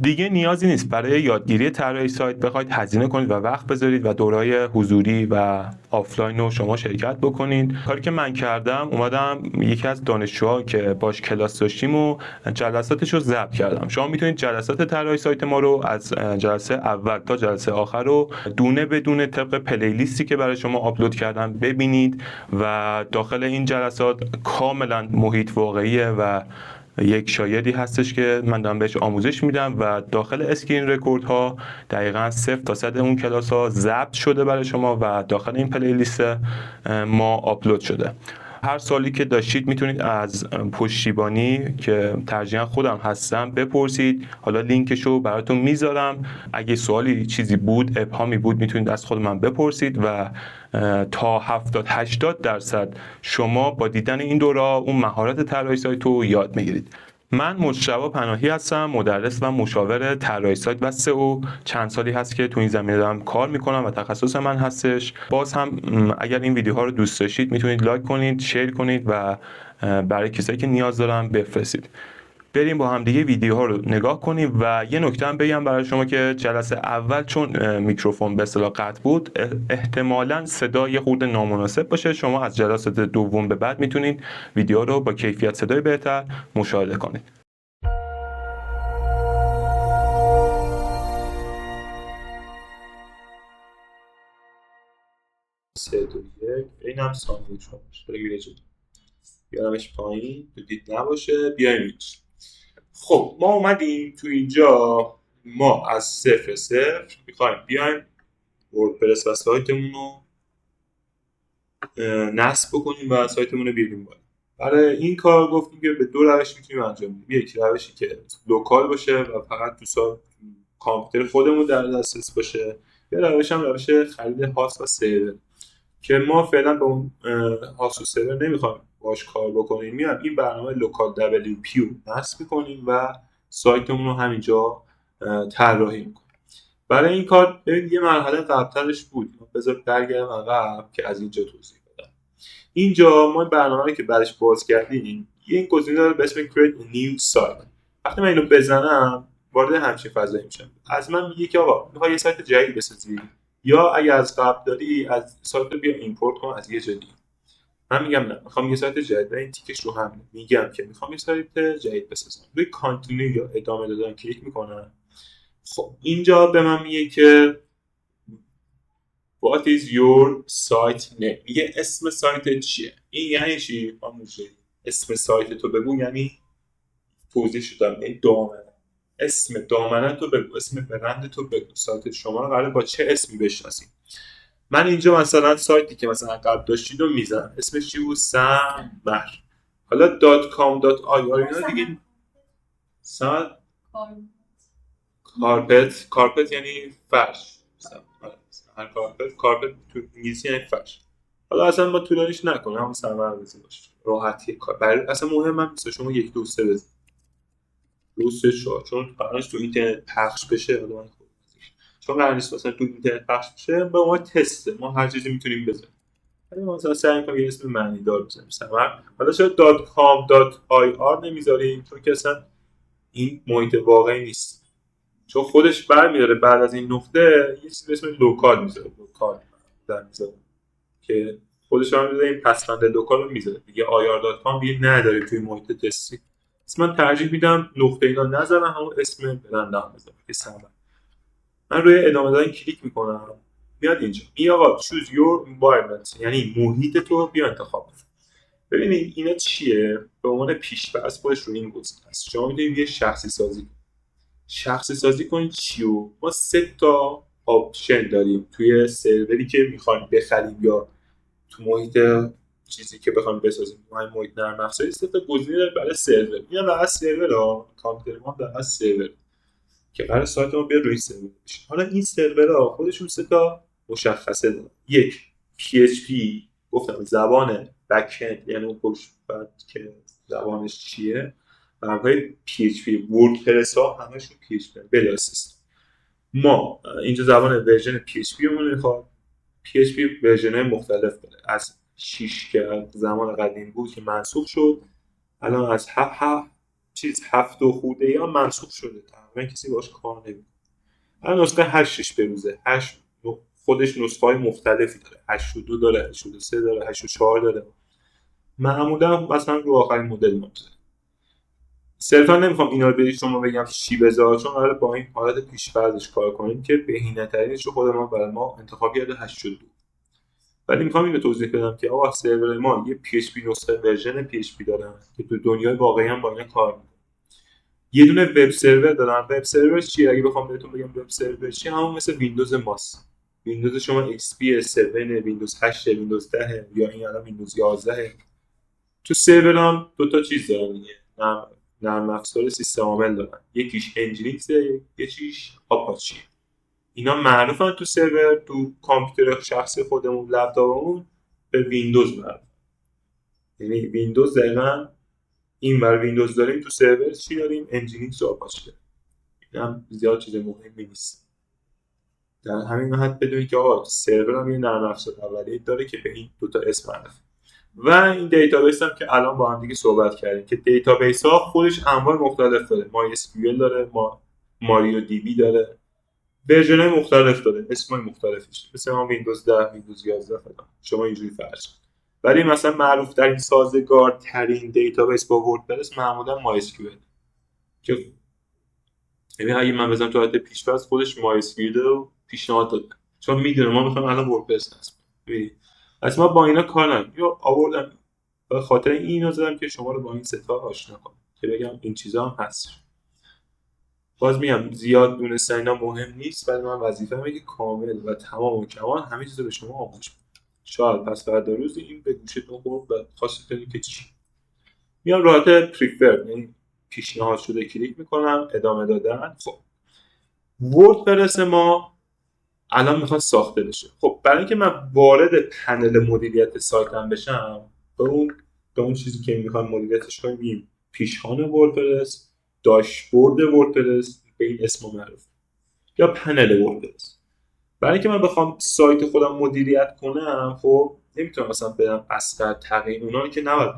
دیگه نیازی نیست برای یادگیری طراحی سایت بخواید هزینه کنید و وقت بذارید و دوره‌های حضوری و آفلاین رو شما شرکت بکنید. کاری که من کردم اومدم یکی از دانشجوها که باش کلاس داشتیم و جلساتش رو ضبط کردم. شما میتونید جلسات طراحی سایت ما رو از جلسه اول تا جلسه آخر رو دونه بدونه طبق پلیلیستی که برای شما آپلود کردم ببینید و داخل این جلسات کاملا محیط واقعیه و یک شاگردی هستش که من دارم بهش آموزش میدم و داخل اسکرین رکورد ها دقیقاً 0 تا 100 اون کلاس ها ضبط شده برای شما و داخل این پلیلیست ما آپلود شده. هر سوالی که داشتید میتونید از پشتیبانی که ترجیحاً خودم هستم بپرسید. حالا لینکشو براتون میذارم. اگه سوالی چیزی بود، ابهامی بود، میتونید از خود من بپرسید و تا 70-80% شما با دیدن این دوره اون مهارت طراحی سایت رو یاد میگیرید. من مجتبی پناهی هستم، مدرس و مشاور طراحی سایت و سئو. چند سالی هست که تو این زمینه دارم کار میکنم و تخصص من هستش. باز هم اگر این ویدیوها رو دوست داشتید میتونید لایک کنید، شیر کنید و برای کسایی که نیاز دارن بفرستید. بریم با هم دیگه ویدیوها رو نگاه کنیم و یه نکته هم بگم برای شما که جلسه اول چون میکروفون به اصطلاح قطع بود احتمالاً صدا یه خورده نامناسب باشه. شما از جلسات دوم به بعد میتونید ویدیو رو با کیفیت صدای بهتر مشاهده کنید. 3 2 1 اینم ثانیه شما برای جلو بیارمش پایین تو دید نباشه بیایم اینجا. خب ما اومدیم تو اینجا، ما از 0 میخوایم بیایم وردپرس و سایتمون رو نصب بکنیم و سایتمون رو بیاریم بالا. برای این کار گفتیم که به دو روش میتونیم انجام بدیم. یکی روشی که لوکال باشه و فقط تو کامپیوتر خودمون در دسترس باشه، یا روش هم روش خرید هاست و سرور که ما فعلا به اون هاست و سرور نمیخوایم باش کار بکنیم. میام این برنامه لوکال WP رو نصب میکنیم و سایتمون رو همینجا طراحی میکنیم. برای این کار ببینید یه مرحله قبلترش بود. بذار برگردم عقب که از اینجا توضیح بدم. اینجا ما برنامه رو که بعدش باز کردیم این گزینه داره به اسم create a new site. وقتی من اینو بزنم وارد همچین فضایی میشم. از من میگه که آقا میخوای یه سایت جدید بسازی یا اگه از قبل داری از سایت رو بیا ایمپورت کن از یه جدید. من میگم نه، میخوام یه سایت جدید. این تیکش رو هم میگم که میخوام یه سایت جدید بسازم. روی کانتینیو یا ادامه دادن کلیک میکنم. خب اینجا به من میگه که What is your site name؟ میگه اسم سایت چیه؟ این یعنی چی؟ اسم سایت تو بگو، یعنی توضیح شدم این دامنه. اسم دامنه تو بگو، اسم برند تو بگو. سایت شما رو قراره با چه اسمی بشناسیم؟ من اینجا مثلا سایتی که مثلا قبل داشتید رو میزنم. اسمش چی بود؟ سمر. حالا .com.ir اینا دیگه. سمر کارپت یعنی فرش. کارپت تو انگلیسی یعنی فرش. حالا اصلا ما طولانیش نکنم، همون سمر بزنیم باشه راحتی کار. برای اصلا مهم هم نیست شما 1 2 3 بزنید. 2 3 4 چون قرارش تو اینترنت پخش بشه. حالا من چون قرار نیست مثلا تو اینترنت پخش بشه، به ما تسته، ما هر چیزی میتونیم بزنیم. ولی ما مثلا سعی می‌کنیم یه اسم معنی دار بزنیم. سمر. حالا چرا .com.ir نمیذاریم؟ چون که اصلا این محیط واقعی نیست. چون خودش برمی‌داره بعد از این نقطه یه چیزی به اسم لوکال میذاره. لوکال در میذاره که خودش هم میذاره این پسوند لوکال رو میذاره دیگه. ir.com دیگه نداره توی محیط تستی. پس من ترجیح میدم نقطه اینا نذارم، همون اسم برندم بذارم که سمر. من روی ادامه دادن کلیک میکنم. میاد اینجا این آقا choose your environment، یعنی محیط تو بیا انتخاب کن. ببینید اینا چیه؟ به عنوان پیش‌فرض خودش رو این گزینه است. شما میتونید یه شخصی سازی کنید. چیو ما 3 تا آپشن داریم توی سروری که میخوایم بخریم یا تو محیط چیزی که بخوایم بسازیم. ما محیط نرم افزاری 3 تا گزینه داریم برای سرور. اینا برای سرور ها، کامپیوتر ما برای سرور که قرار سایت ما بیاد روی سرور بشه. حالا این سرورها خودشون 3 تا مشخصه دارن. یک PHP، گفتم زبان بک اند، یعنی اون پشت بعد که زبانش چیه. برای PHP وردپرس ها همشون PHP بلا سیستم. ما اینجا زبان ورژن PHP مون میخواد. PHP ورژن های مختلف داره، از 6 که زمان قدیم بود که منسوخ شد، الان از چیز 7 و خورده یا منسوخ شده، تقریبا کسی باش کار نمیکنه. الان نسخه 8ش بروزه. 8 خودش نسخه های مختلفی داره، 8.2 داره، 8.3 داره، 8.4 داره. معمولا مثلا رو آخرین مدل میذاره. صرفا نمیخوام اینا رو به شما بگم چی بذار، چون قراره با این حالت پیش‌فرضش کار کنیم که بهینه‌ترینش رو خود ما برای ما انتخاب کرده 8.2. ولی میخوام اینو توضیح بدم که آقا سرور ما یه PHP نسخه ورژن PHP دارن که تو دنیای واقعی هم با اینا کار میکنه. یه دونه وب سرور دارن. وب سرور چیه؟ اگه بخوام بهتون بگم وب سرور چیه، همون مثل ویندوز ماست. ویندوز شما XP 7، ویندوز 8، ویندوز 10 یا این الان ویندوز 11. تو سرور هم دو تا چیز دارن دیگه. نرم افزار سیستم عامل دارن. یکیش انجینیکس، یکیش آپاچی. اینا معروفن تو سرور. تو کامپیوتر شخصی خودمون، لپتاپمون به ویندوز معروف. یعنی ویندوز دقیقاً این ور ویندوز داریم، تو سرور چی داریم؟ انجینیکس و آپاچی داریم. این هم زیاد چیز مهمی نیست. در همین حد بدونید که آقا سرور هم یه نرم افزار اولیه داره که به این دو تا اسم معروفه. و این دیتابیس هم که الان با هم دیگه صحبت کردیم که دیتابیس ها خودش انواع مختلف داره. MySQL داره، ماریو دی بی داره، ورژن های مختلف داره، اسم های مختلفش، مثل ما ویندوز 10، ویندوز 11 فلان. شما اینجوری فرض کنید. ولی مثلا معروف ترین سازگار ترین دیتابیس با وردپرس معمولا MySQL که یعنی اگه من بزنم تو حالت پیش‌فرض خودش MySQL رو پیشنهاد داده، چون میدونه ما میخوایم الان وردپرس نصب کنیم. اصلا ما با اینا کار نداریم. یا آوردم به خاطر اینو زدم که شما رو با این ستا آشنا کنم که بگم این چیزا هم هست. باز میگم زیاد دونستن اینا مهم نیست، ولی من وظیفه‌مه که کامل و تمام و کمال همه چیزو به شما آموزش بدم. شاید پس فردا روز این به گوشتون خورد و خواستید بدونید که چی. میام راحت پریفر، یعنی پیشنهاد شده کلیک میکنم، ادامه دادن. خب وردپرس ما الان میخواد ساخته بشه. خب برای اینکه من وارد پنل مدیریت سایتم بشم، به اون چیزی که میخوام مدیریتش کنیم میگیم پیشخوان وردپرس، داشبورد وردپرس، به این اسم معروف، یا پنل وردپرس. برای اینکه من بخوام سایت خودم مدیریت کنم، خب نمیتونم مثلا بدم اصلا تغییر اونا رو که نباید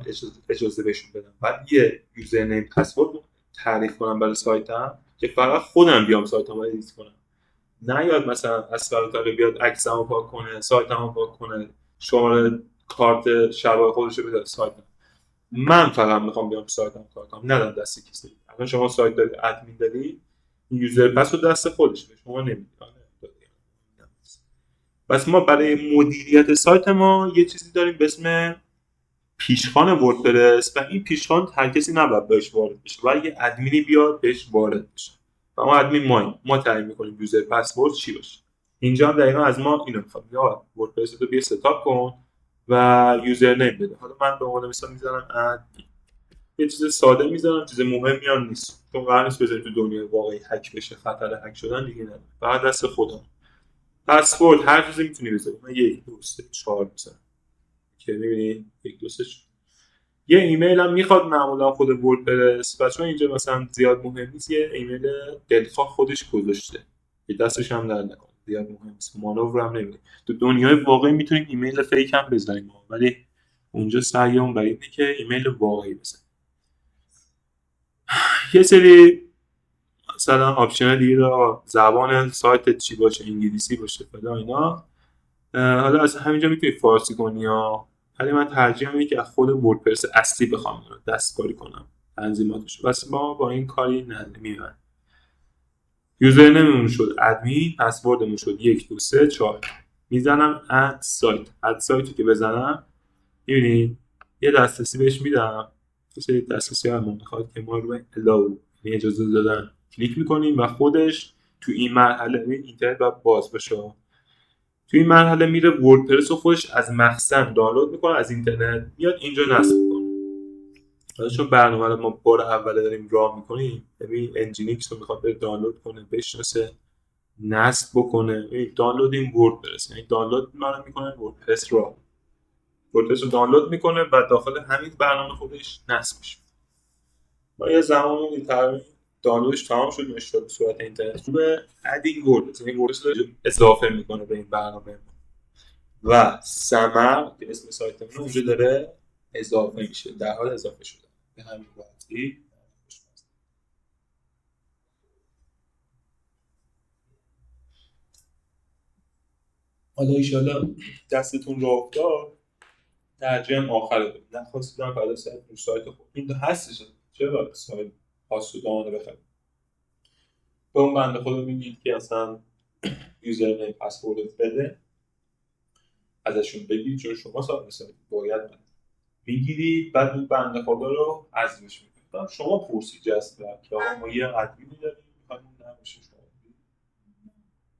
اجازه بهشون بدم. بعد یه یوزرنیم پسورد تعریف کنم برای سایتم که فقط خودم بیام سایتمو ادیت کنم. نه یاد مثلا اسفل بیاد عکسمو پاک کنه، سایتمو پاک کنه، شماره کارت شبای خودش رو بده سایتم. من فقط میخوام بیام سایتم کار کنم، ندم دست کسی. الان شما سایت دارید، ادمین دارید، یوزر پس رو دست خودش به شما نمیدید. پس ما برای مدیریت سایت ما یه چیزی داریم به اسم پیشخوان وردپرس و این پیشخوان هر کسی نباید بهش وارد بشه، باید یه ادمینی بیاد بهش وارد بشه. و ما ادمین ما تعیین می‌کنیم یوزر پسورد چی باشه. اینجا هم دقیقاً از ما اینو می‌خواد. یا وردپرس رو بیا ستاپ کن و یوزر نیم بده. حالا من به عنوان مثال می‌ذارم ادمین. یه چیز ساده می‌ذارم، چیز مهمی هم نیست. چون قرار نیست بذارید تو دنیای واقعی هک بشه، خطر هک شدن دیگه نداره. فقط دست خودم. پسورد هر چیزی می‌تونی بذاری. من 1 2 3 4 مثلا که می‌بینی 1 2 3 یه ایمیل هم میخواد معمولا خود وردپرس، و چون اینجا مثلا زیاد مهم نیست یه ایمیل دلخواه خودش گذاشته که دستش هم در نکنه، زیاد مهم نیست، مانور هم نمیده. تو دنیای واقعی میتونیم ایمیل فیک هم بزنیم، ولی اونجا سعیمون برای اینه که ایمیل واقعی بزنیم. یه سری مثلا آپشن دیگه داره، زبان سایت چی باشه، انگلیسی باشه فلان اینا. حالا از همینجا میتونی فارسی کنی یا، ولی من ترجیح اینه که از خود وردپرس اصلی بخوام دستکاری کنم تنظیماتش. بس ما با این کاری نمی‌کنیم. یوزرنیممون شد ادمین، پسوردمون شد 1 2 3 4. میزنم اد سایتی که بزنم می‌بینی یه دسترسی بهش میدم. مثلا دسترسی همون میخواد که ما رو الاو، یعنی اجازه دادن، کلیک می‌کنیم و خودش تو این مرحله اینترنت باز بشه. تو این مرحله میره وردپرس رو خودش از مخزن دانلود میکنه، از اینترنت میاد اینجا نصب میکنه. حالا چون برنامه رو ما بار اول داریم راه میکنیم، ببین انجینیکس رو میخواد بره دانلود کنه، بشناسه، نصب بکنه. دانلود این وردپرس، یعنی دانلود میکنه وردپرس رو دانلود میکنه و داخل همین برنامه خودش نصب میشه. ما یه زمانی تقریبا دانلودش تمام شد، نشد به صورت اینترنت رو به ادینگ وردپرس، یعنی وردپرس رو اضافه میکنه به این برنامه و سمر که اسم سایتمون اونجا داره اضافه میشه، در حال اضافه شده به همین وقتی. حالا ایشالا دستتون راه افتاد ترجمه آخره بود. نخواستم فردا سایت رو سایت خود این هستش، چرا سایت خاص و دامنه بخرید. به اون بنده خدا میگید که اصلا یوزرنیم پسورد بده، ازشون بگید چون شما صاحب سایت باید بگیرید، بعد اون بنده خدا رو حذفش میکنید. شما پرسید جست که آقا ما یه ادمینی داریم میخوایم اون نباشه شما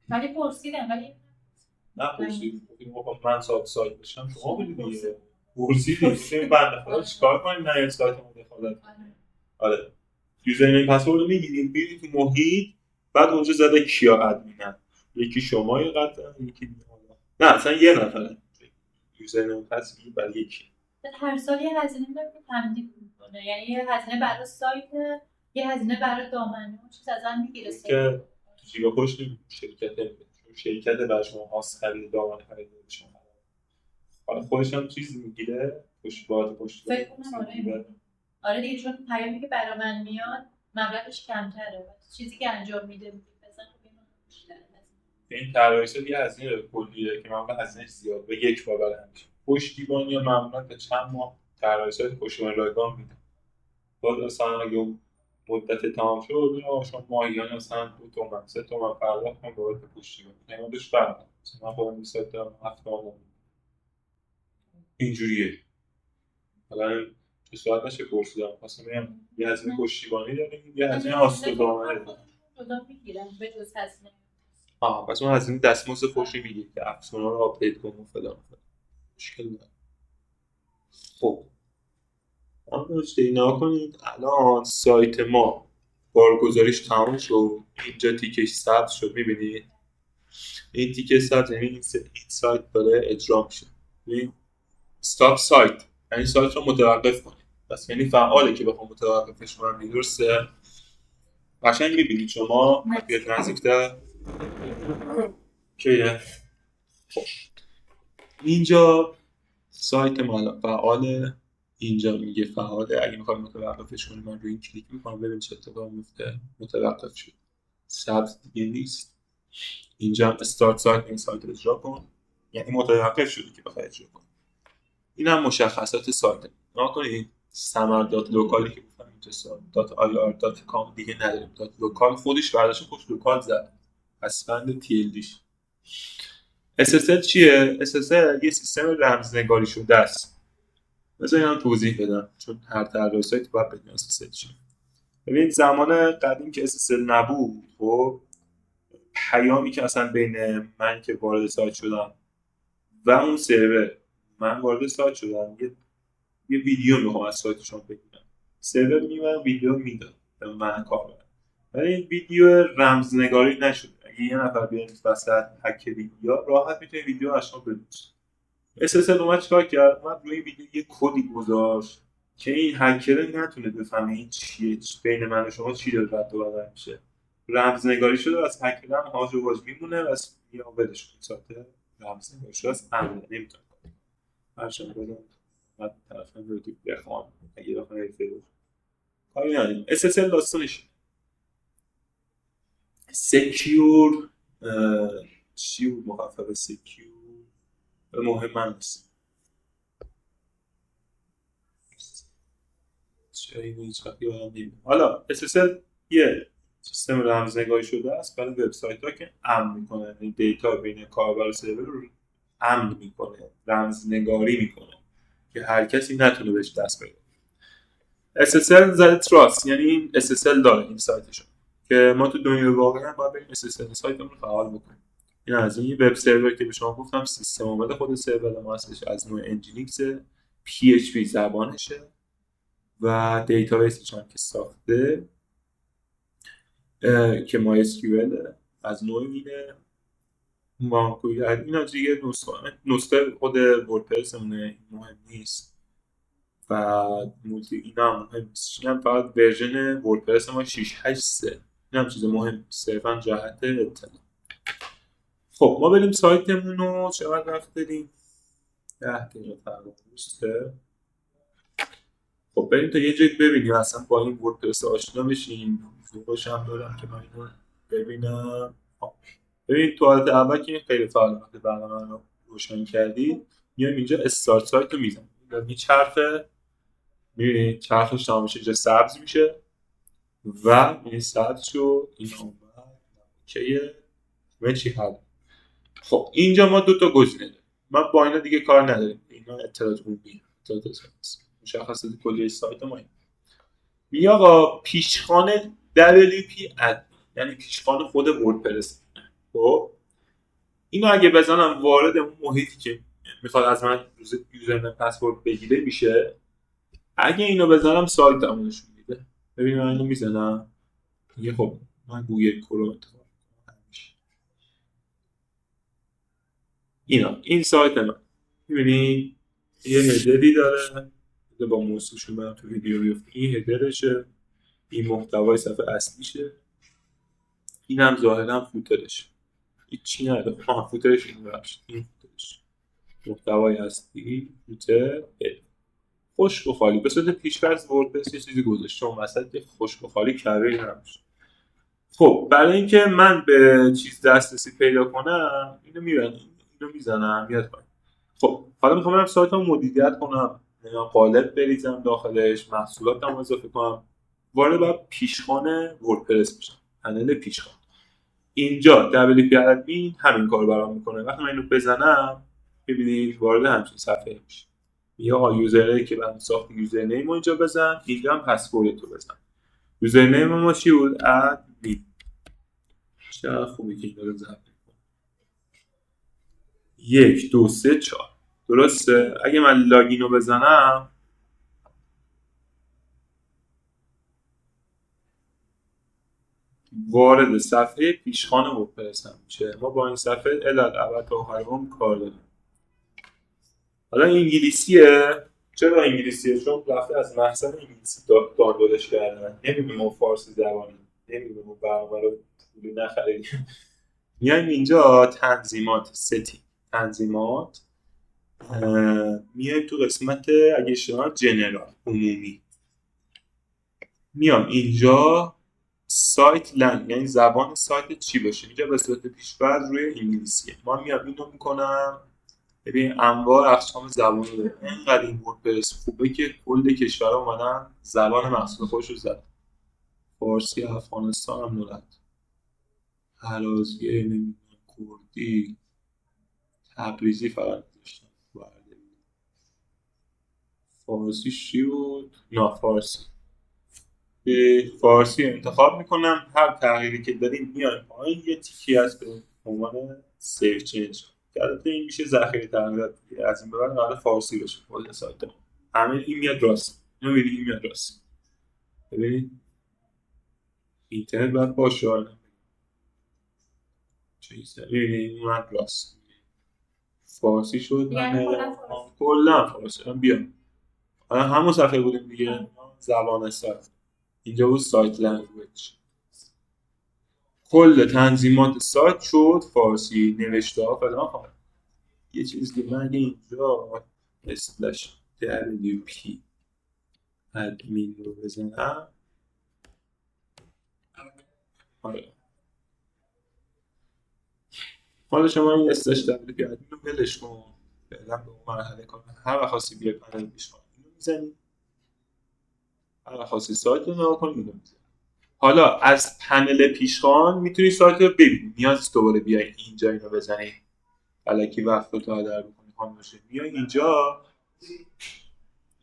ولی پرسیدم ولی نپرسید. گفتیم آقا من صاحب سایت بشم شما بگید دیگه. پرسیدیم بنده خدا چیکار کنیم نه این سایت ما دخالت. آره یوزرنیم پسورد رو میگیرید میرید تو محیط، بعد اونجا زده کیا ادمینن، یکی شما یه قطعا یکی دیگه. نه اصلا یه نفره یوزرنیم پس میگید برای یکی. هر سال یه هزینه داره که تمدید میکنه، یعنی یه هزینه برای سایت، یه هزینه برای دامنه و چیز ازم میگیره که تو جیب پشت شرکت نمیده چون شرکت برای شما خاص خرید دامنه خرید شما. حالا خودش هم چیز میگیره پشت فکر کنم آره دیگه، چون پیامی که برای من میاد مبلغش کمتره، چیزی که انجام میده مثلا این طراحی یه هزینه کلیه که معمولا هزینه‌اش زیاد به یک بار برای همیشه. پشتیبانی یا معمولا تا چند ماه طراحی پشتیبانی رایگان میده. باز مثلا اگه مدت تمام شد شما ماهیانه مثلا 2 تومن 3 تومن پرداخت کنید بابت پشتیبانی. قیمتش فرق داره. مثلا من با این سایت دارم 7 تومن اینجوریه. حالا تو ساعت نشه پرسیدم خواستم بگم یه هزینه پشتیبانی داریم یه هزینه هاست دامنه داریم. جدا میگیرم به جز هزینه. پس اون هزینه دستمزد خوشی میگیرید که افزونا رو آپدیت کنم و فلان مشکل نداره. خب هم داشته اینا کنید. الان سایت ما بارگذاریش تمام شد، اینجا تیکش ثبت شد. میبینید این تیکه ثبت یعنی این سایت داره اجرا میشه. ببین استاپ سایت یعنی سایت رو متوقف کنید، بس یعنی فعاله که بخوام متوقفش کنم. درسته قشنگ میبینید شما بیاد نزدیکتر که اینجا سایت ما الان فعاله، اینجا میگه فعاله. اگه میخوایم متوقفش کنیم من روی این کلیک میکنم ببین چه اتفاقی میفته. متوقف شد، ثبت دیگه نیست. اینجا استارت سایت این سایت رو اجرا کن یعنی متوقف شده که بخوای اجرا کنی. این هم مشخصات سایت. نگاه کنید سمر دات لوکالی که گفتم دات آی آر دات کام دیگه نداریم. دات لوکال خودش برداشت خوش لوکال زد پس بند تی ال دیش. SSL چیه؟ SSL یه سیستم رمزنگاری شده است. بذار اینم توضیح بدم چون هر طراح سایت باید بدونه SSL چیه. ببینید زمان قدیم که SSL نبود، خب پیامی که اصلا بین من که وارد سایت شدم و اون سرور، من وارد سایت شدم یه ویدیو میخوام از سایتشون بگیرم، سرور میاد ویدیو میداد به من کار. ولی این ویدیو رمزنگاری نشده. اگه یه نفر بیاد وسط هکری یا راحت میتونه ویدیو اشما بدوزه. SSL اومد چیکار کرد؟ اومد روی ویدیو یه کدی گذاشت که این هکر نتونه بفهمه این چیه، بین من و شما چی داره رد و بدل میشه. رمزنگاری شده از هکر هم هاج و واج میمونه و از یا ولش کن. ساعت رمزنگاری شده از امن نمیتونه هرچند بدم بعد طرف هم رو بخوام اگه بخوام فیلم کاری نداریم. SSL داستانش سکیور چی بود؟ مخفف سکیور مهم من نیست. حالا SSL یه سیستم رمزنگاری شده است برای وبسایت ها که امن میکنه، یعنی دیتا بین کاربر و سرور رو امن میکنه، رمزنگاری میکنه که هر کسی نتونه بهش دست پیدا کنه. SSL زده تراست یعنی این SSL داره این سایتشون که ما تو دنیای واقعی هم باید بریم SSL سایتمون رو فعال بکنیم. این از این وب سرور که به شما گفتم سیستم عامل خود سرور ما هستش از نوع انجینیکس PHP زبانشه و دیتابیسش هم که ساخته که MySQL از نوع اینه مانکوی. اینا دیگه نسخه خود وردپرسمونه مهم نیست و مولتی اینا هم مهم نیست. این هم فقط ورژن وردپرس ما 6.8 این هم چیز مهم نیست، صرفا جهت اطلاع. خب ما بریم سایتمون رو چقدر وقت داریم؟ 10 دقیقه تقریبا درسته. خب بریم تا یه جایی ببینیم اصلا با این وردپرس آشنا بشیم. فوقش هم دارم که من اینو ببینم. ببین تو حالت اول که خیلی فعال وقتی برنامه رو روشن کردی میایم اینجا استارت سایت رو میزنیم میچرخه، میبینی چرخش تمام میشه، اینجا سبز میشه و این سبز شو این اومد اوکیه همه چی حل. خب اینجا ما دو تا گزینه داریم، من با اینا دیگه کار نداریم، اینا اطلاعات عمومی اطلاعات مشخصات کلی سایت ما. بیا آقا پیشخوان WP اد، یعنی پیشخوان خود وردپرس. خب اینو اگه بزنم وارد اون محیطی که میخواد از من یوزرنیم پسورد بگیره میشه. اگه اینو بزنم سایتمو نشون میده. ببین من اینو میزنم دیگه. خب من گوگل کروم انتخاب کنم. این سایت من میبینی یه هدری داره با موضوعشون برم تو ویدیو بیفته. این هدرشه، این محتوای صفحه اصلیشه، اینم ظاهرا فوترش هیچی نداره. فوترش این بخش، این فوترش محتوای اصلی فوتر خشک و خالی. به صورت پیش‌فرض وردپرس یه چیزی گذاشته اون وسط که خشک و خالی کاری نباشه. خب برای اینکه من به چیز دسترسی پیدا کنم اینو میزنم میاد پایین. خب حالا میخوام برم سایتمو مدیریت کنم، قالب بریزم داخلش، محصولاتمو اضافه کنم، وارد با پیشخوان وردپرس میشم، پنل پیشخوان. اینجا WP ادمین همین کارو برام میکنه. وقتی من اینو بزنم ببینید وارد همچین صفحه میشه. یا یوزری که من ساخت یوزرنیم رو اینجا بزن، اینجا هم پسوردتو بزن. یوزرنیم ما چی بود؟ ادمین. چه خوبی که این داره ضبط میکنه. 1 2 3 4 درسته. اگه من لاگین رو بزنم وارد صفحه پیشخوان وردپرس میشه. ما با این صفحه اول تا آخر کار داریم. حالا انگلیسیه. چرا انگلیسیه؟ چون رفته از محصول انگلیسی دانلودش کردن. نمی‌بینیم فارسی زبانی، نمی‌بینیم برنامه رو پولی نخرید. میایم اینجا تنظیمات ستینگ، تنظیمات، میایم تو قسمت اگه اشتباه جنرال عمومی، میام اینجا سایت لنگ یعنی زبان سایت چی باشه. اینجا به صورت پیش‌فرض روی انگلیسیه. ما میام اینو میکنم. ببین انواع اقسام زبان رو داره. اینقدر این وردپرس خوبه که کل کشورها اومدن زبان محصول خودش رو زدن. فارسی افغانستان هم دارد، هرازگه، نمیدونم کردی، تبریزی فقط داشتن. فارسی چی بود؟ نه فارسی انتخاب میکنم. هر تغییری که داریم میایم پایین یه تیکی هست به عنوان سیو چنج که البته این میشه ذخیره تغییرات دیگه. از این به بعد قرار فارسی بشه کل سایت. همین این میاد راست. اینو میبینید این میاد راست. ببینید اینترنت باید باشه. چیزه ببینید این میاد راست. فارسی شد. کلا فارسی هم بیام. همون صفحه بودیم دیگه. زبان سایت اینجا بود، سایت لنگویج. کل تنظیمات سایت شد فارسی، نوشته ها فلان. یه چیز که من اینجا اسلش WP ادمین رو بزنم. حالا شما این اسلش WP ادمین رو بلش کن، فعلا به اون مرحله کن. هر وقت خواستی بیای پنل پیشخوان اینو میزنی، هر وقت خواستی سایت رو نگاه کنی اینو میزنی. حالا از پنل پیشخوان میتونی سایت رو ببینی، نیاز دوباره بیای اینجا اینو بزنی الکی وقت رو تا هدر بکنی خواهم باشه. بیای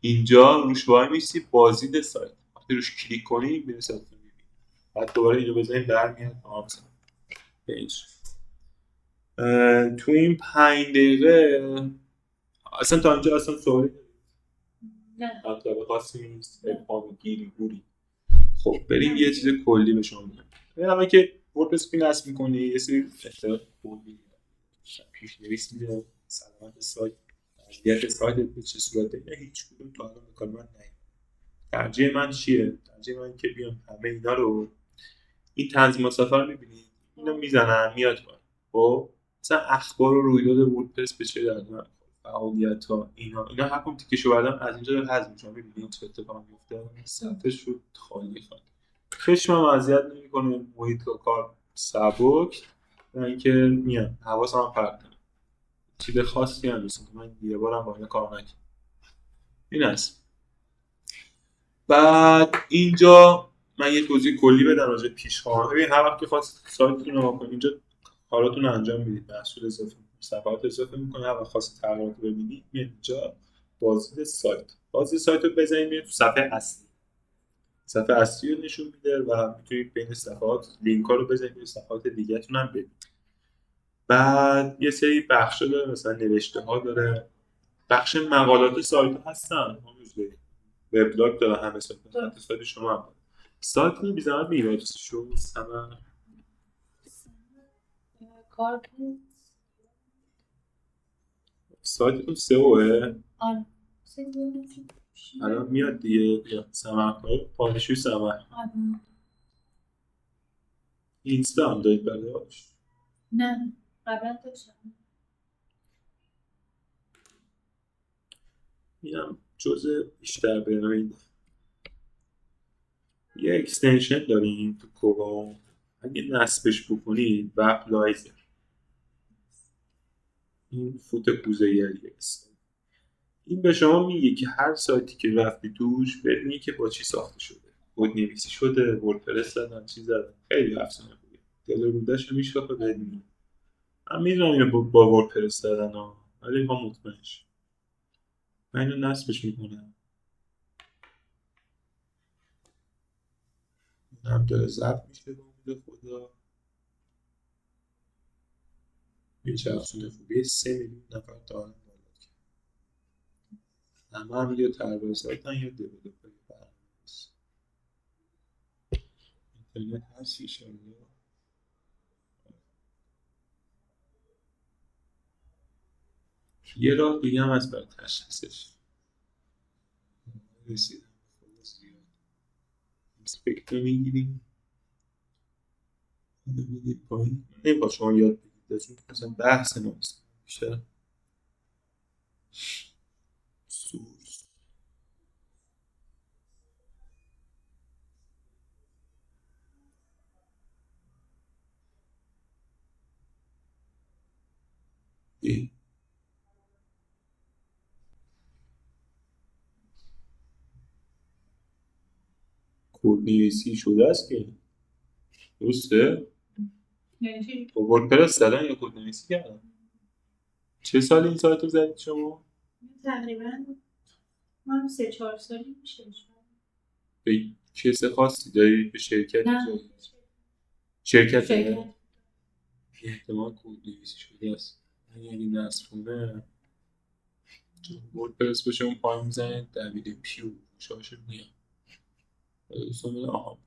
اینجا روش وای میسی بازدید سایت، وقتی روش کلیک کنی میره سایت رو میبینی. بعد دوباره اینو بزنی برمیاد مثلا پیج. تو این 5 دقیقه اصلا تا اینجا اصلا سوالی نه مطلب خاصی نیست، ابهام گیری گوری. خب بریم یه چیز کلی به شما میگم. همه که وردپرس نصب می‌کنی یه سری اطلاعات کلی پیش‌نویس میده، سلامت سایت، وضعیت سایت به چه صورته. هیچ کدوم تا الان به کار من نیومده. ترجیح من چیه؟ ترجیح من که بیام همه اینا رو این تنظیمات صفحه رو می‌بینید، اینو میزنم میاد پایین. خب مثلا اخبار و رویداد وردپرس به چه درد من، فعالیت‌ها، اینا هر کدوم تیکشو بردم از اینجا داره حذف میشه. می‌بینید چه اتفاقی میفته. صفحه شد خالی. چشمم اذیت نمی‌کنه، محیط کار سبک. و اینکه میان حواسم پرت کنم چیز خاصی هم نیست من یه بارم با اینا کار نکردم. این است. بعد اینجا من یه توضیح کلی بدم راجع به پیشخوان. ببین هر وقت که خواست سایتتون رو نگاه کنید اینجا کاراتون رو انجام میدید، محصول اضافه میکنید، صفحات اضافه میکنید، هر وقت خواست تغییرات رو ببینید میاد اینجا بازدید سایت. بازدید سایت رو بزنید میاد تو صفحه اصلی. صفحه اصلی رو نشون میده و میتونید بین صفحات لینک ها رو بزنید به صفحات دیگه‌تون هم ببینید. بعد یه سری بخشا داره، مثلا نوشته ها داره، بخش مقالات سایت هستن، وبلاگ داره، همه سایت حتی سایت شما هم داره. سایت رو بی‌زحمت میگید شو سمر کار کنید. سایتتون سئوه آره. الان میاد دیگه سمرکار پادشوی سمر. آره. اینستا هم دارید براش؟ نه قبلا داشتم. اینم جزء بیشتر بینایید. یه اکستنشن داریم تو کروم، اگه نصبش بکنید وب لایزر، این فوت کوزه‌گریه است. این به شما میگه که هر سایتی که رفتی توش ببینی که با چی ساخته شده، کد نویسی شده، وردپرس زدن، چیز زدن، خیلی افزونه خوبیه. دل رودش رو میشکافه بدونی. من میدونم اینو با وردپرس زدن ها، ولی ما مطمئن شیم. من اینو نصبش میکنم. این هم داره ضبط میشه به امید خدا. یه چه افزونه خوبیه، 3 میلیون نفر تا الان دانلود کردن. همه هم یا طراح سایتن یا دیولپر برنامه‌نویس. اینترنت هست ایشالله. یه راه دیگه هم هست برای تشخیصش. رسیدم خلاص دیگه. اسپکتر میگیریم میدید پایین. نمیخواد شما یاد بگیرید مثلا بحث ماست بیشتر سورس. کد نویسی شده است که درسته؟ یعنی چی؟ با وردپرس زدن یا کد نویسی کردن؟ چه سال این سایت رو زدید شما؟ تقریبا من 3-4 سالی میشه. به کس خاصی دارید؟ به شرکت نه. جایی؟ شرکت شرکت. احتمال کد نویسی شده است. اگه نصب کنه وردپرس بشه اون پایین میزنید دوید پیو شاشه میاد. دوستان میگه آها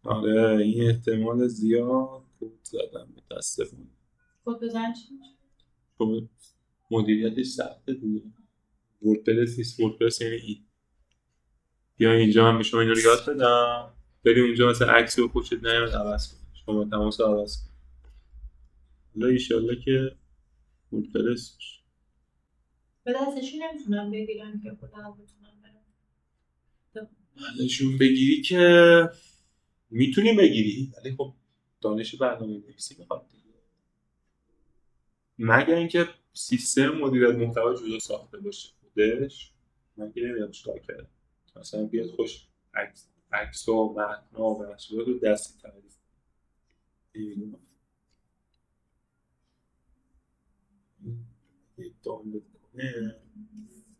آره این احتمال زیاد کد زدم متاسفانه. کد بزن چی میشه؟ چون مدیریتش سخته دیگه. وردپرس نیست، وردپرس یعنی این. بیا اینجا من به شما اینو رو یاد بدم، بریم اونجا مثلا عکس رو خوشت نیامد عوض کن، شما تماس رو عوض کن. حالا ایشالله که وردپرس بشه. به دستشی نمیتونم بگیرم که خودم بتونم برم. ازشون بگیری که میتونی بگیری ولی خب دانش برنامه‌نویسی میخواد دیگه. مگر اینکه سیستم مدیریت محتوا جدا ساخته باشه خودش، مگه نمیدونم چیکار کرده. مثلا بیاد خوش عکس و متن و محصولات رو دستی تعریف کنه. دانلود کنه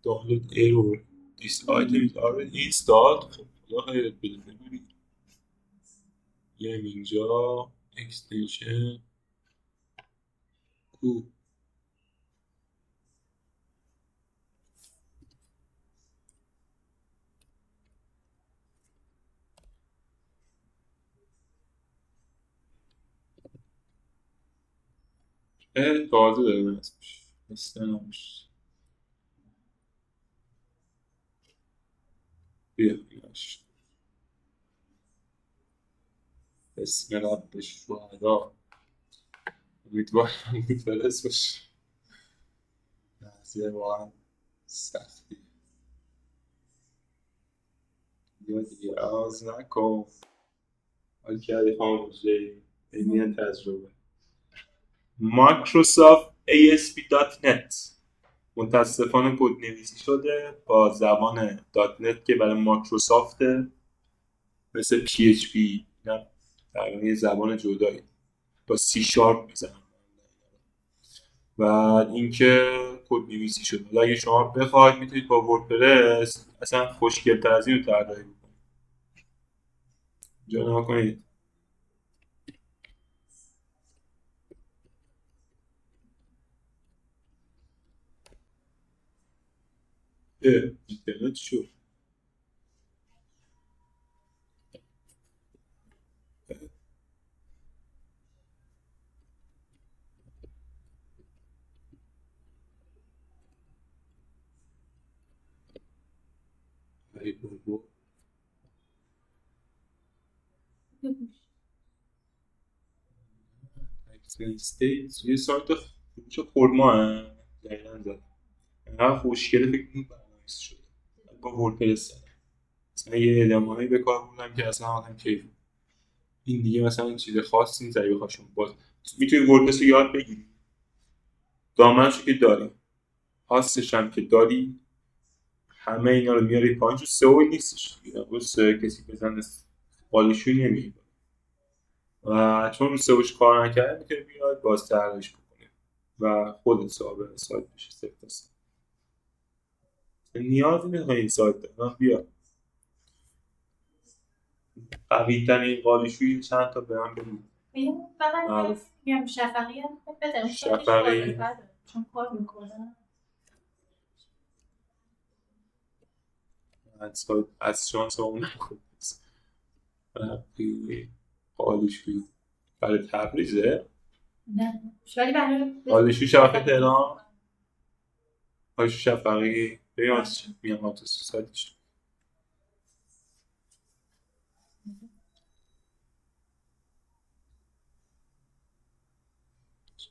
دانلود ایرور this item is already installed. خب خدا خیرت بده بگوری اینجا اکستنشن کو تازه داره نصبش استنامش بیا بیاش اسم ربش شهدا. امیدوارم میتونست باشه. نحضیه واقعا سختی یا دیگه آز نکن حال کردی خاموشی این تجربه. مایکروسافت ASP.NET متاسفانه کد نویسی شده با زبان .NET که برای مایکروسافت مثل PHP نه در یه زبان جدایی با سی شارپ میزنم و اینکه کد نویسی شده. حالا اگه شما بخواید میتونید با وردپرس اصلا خوشگل‌تر از این رو طراحی بکنید. جا نما کنید. اینترنت شد. ای بابا. استیت یه سایت فروش خورما جدیدن زد. انقدر خوشگله فکر کنم برنامه‌نویس شده با وردپرس. مثلا یه ادمایی به کار بردم که اصلا آدم کیف. این دیگه مثلا چیز خاصی نیست اگه بخواشون باز میتونی وردپرس رو یاد بگیری. دامنشو که داری، هاستش هم که داری، همه اینا رو میاری پایین. چون سئو نیستش دیگه، بس کسی بزنه بالشوی نمیاد و چون رو سئوش کار نکرده میتونی بیاد باز طراحیش بکنی و خودت صاحب سایت بشی. صفر نیازی نیست این سایت دارم بیا قوی ترین قالیشویی چند تا به من بگو. فقط میگم شفقی هم بده اون سایتش شفقی واضح‌تره چون کار میکنه. از شانس اون قالیشویی برای تبریزه. نه ولی برای قالیشویی شفقی تهران. قالیشویی شفقی بیان میام آتوس سایتش.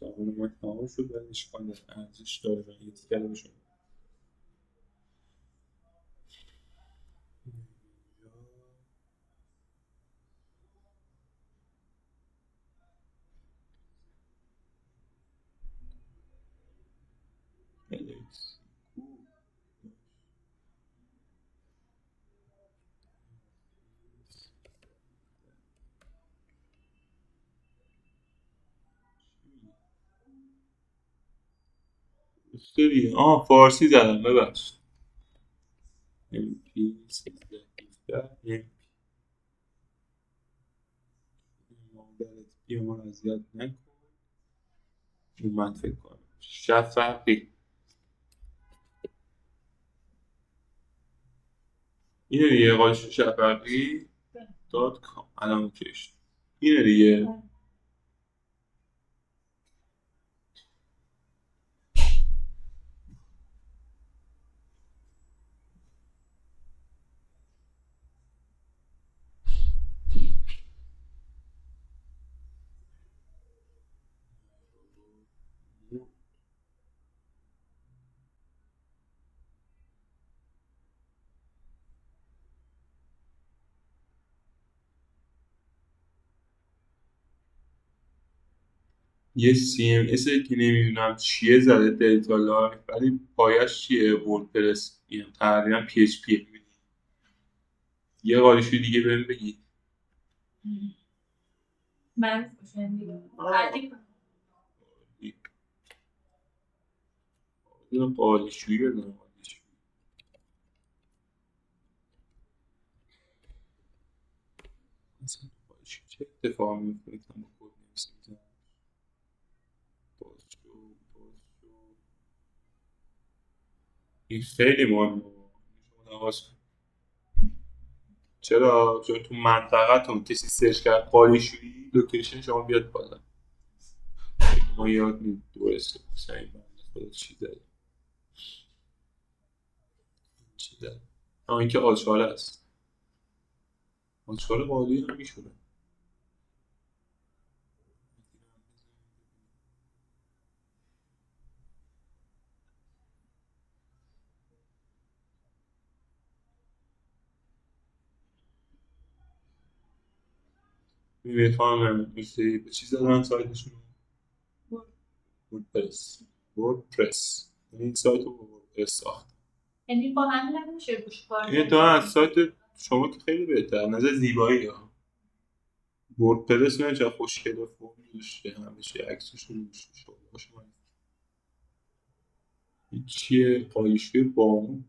اون ما تمام شد ولی اشکال نداره ارزش داره و یه تیکر بشه. مشتری فارسی زدم ببخش. MP 13 مادرت بیا ما رو اذیت نکن. اومد فکر کنم شفقی اینه دیگه. قالیشویی شفقی .com الان کش اینه دیگه. یه CMS که نمیدونم چیه زده دیتا لایف ولی پایش چیه وردپرس تقریبا PHP. یه قالیشویی دیگه بهم بگی. من خوشم دیگه قالیشویی بدونم قالیشویی مثلا قالیشویی چه اتفاقی میفته که من کد نمی‌نویسم. باز شو. این خیلی مهمه. شما نواز کن. چرا؟ چون تو منطقه‌تون کسی سرچ کرد قالیشویی لوکیشن شما بیاد بالا. ما یاد نیم درسته مثلا این بنده خدا چی داره چی داره اینکه آچاره است. آچاره قالی هم میشونه. میخوام میشه به چیز دادن سایتشون وردپرس این سایت رو با وردپرس ساخت. یعنی با همین هم میشه روش کار این تو از سایت شما که خیلی بهتر نظر زیبایی ها. وردپرس نه چه خوشگله فرم داشته همیشه عکسشون روش شما چیه قایشوی بامون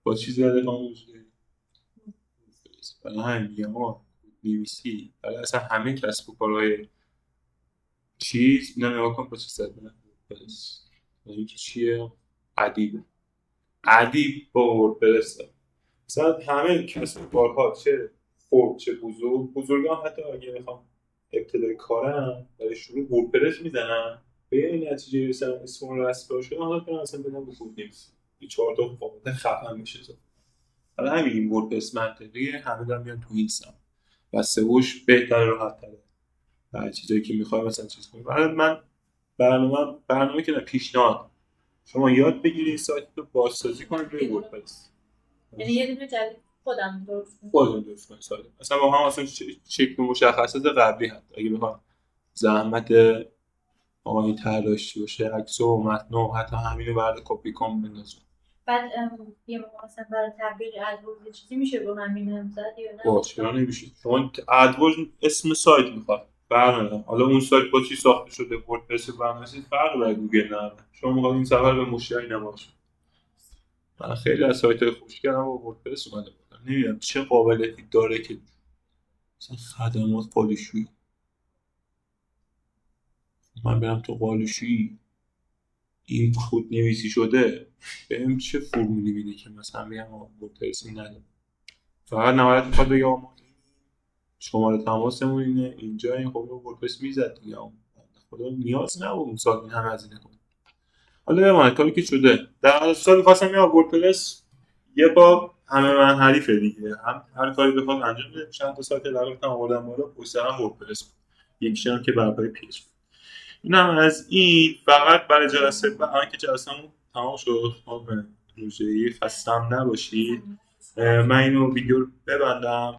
با چیز زده خاموشه برای همین میگم ها نویسی برای اصلا همه کسب و کارهای چیز اینا نگاه کن با چی زده وردپرس یعنی که چیه ادیب با وردپرس مثلا همه کسب و کارها چه خرد چه بزرگ هم حتی اگه بخوام ابتدای کارم برای شروع وردپرس میزنم به این نتیجه رسیدم اسم رو رسم شده حالا کنم اصلا بدم به کد نویسی این 4 تا فاکتور خفن میشه حالا همین این وردپرس منطقیه همه دارن میان تو این سم و سئوش بهتره راحت تره و چیزایی که میخوای مثلا چیز کنی من برنامه که نه پیشنهاد شما یاد بگیری این سایت رو بازسازی کنید روی وردپرس یعنی یه دونه جدید خودم درست کنم. خودتون درست کنید سایت مثلا با هم اصلا شکل مشخصات قبلی حتی اگه بخوام زحمت آقای طراحی باشه عکس و متن و حتی همین رو برای کپی کن بندازم بعد یه موقع مثلا برای تغییر ادورز یه چیزی میشه رو همین هم زد یا نه؟ باشه چرا نمیشه شما ادورز اسم سایت میخواد برنامه حالا اون سایت با چی ساخته شده وردپرس برنامه فرق داره گوگل نه شما میخواد این سفر به مشتری نباشه من خیلی از سایت خوشگلم با وردپرس اومده بودم نمیدونم چه قابلیتی داره که مثلا خدمات پادشویی من برم تو قالشویی این کد نویسی شده بهم چه فرمولی میده که مثلا میگم وردپرس این نداره فقط نهایت میخواد بگه آقا شماره تماسمون اینه اینجا این خب وردپرس میزد دیگه خدا نیاز نبود اون سال این همه هزینه کنه حالا بمونه کاری که شده در هر سال می‌خواستم یا وردپرس یه بار همه من حریفه دیگه هم هر کاری بخواد انجام بده چند تا سایت دقیقاً آوردم بالا پشت سرم وردپرس بود یکیش هم که برای پیش این هم از این فقط برای جلسه بعد که جلسه‌مون تمام شد خانم روزایی خستم نباشید من اینو ویدیو رو ببندم